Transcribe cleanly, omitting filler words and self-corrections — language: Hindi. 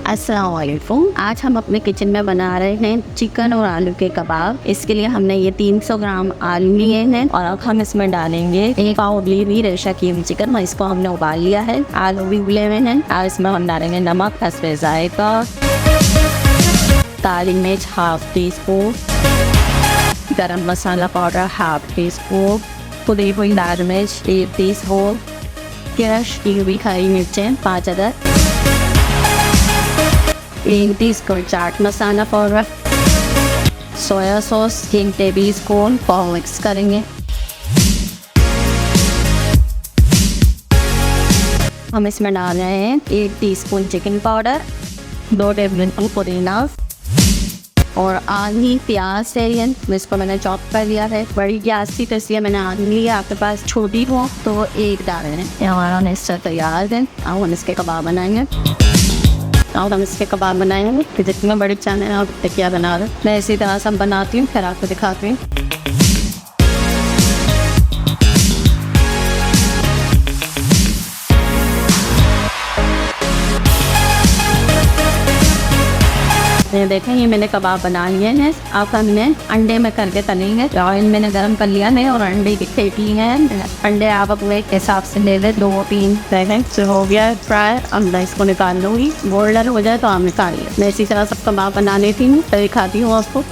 अस्सलाम वालेकुम। आज हम अपने किचन में बना रहे हैं चिकन और आलू के कबाब। इसके लिए हमने ये 300 ग्राम आलू लिए हैं और अब हम इसमें डालेंगे 1 पाव उबली हुई रेशा की हुई चिकन। इसको हमने उबाल लिया है, आलू भी उबले हुए हैं। और इसमें हम डालेंगे नमक हस्बे जायका, काली मिर्च हाफ टी स्पून, गरम मसाला पाउडर हाफ टी स्पून, कुटी हुई लाल मिर्च 1 टी स्पून, क्रश की हुई हरी मिर्चें 5 अदद, 1 teaspoon chaat masala powder, soya sauce 1 tablespoon और मिक्स करेंगे। हम इसमें डाल रहे हैं 1 teaspoon chicken powder, 2 tablespoon पुदीना और आधी प्याज सैलियन जिसको मैंने चॉप कर लिया है। बड़ी गैस थी तो इसलिए मैंने आधी लिया, आपके पास छोटी हो तो 1 डाल रहे हैं। हमारा मिक्सचर तैयार है। अब हम इसके कबाब बनाएंगे। और हम इसके कबाब बनाएंगे कि जितने बड़े चाहे आप टिकिया बना रहे। मैं इसी तरह सब बनाती हूँ, फिर आपको दिखाती हूँ। ये देखें, ये मैंने कबाब बना लिए हैं। अब हमने अंडे में करके तलेंगे। ऑयल मैंने गर्म कर लिया है और अंडे की फेंट ली हैं। अंडे आप अपने हिसाब से ले लें, 2-3 सेकंड से हो गया फ्राई। अब मैं इसको निकाल लूँगी, गोल्डन हो जाए तो आप निकालिए। मैं इसी तरह सब कबाब बना लेती हूँ, फिर दिखाती हूँ आपको।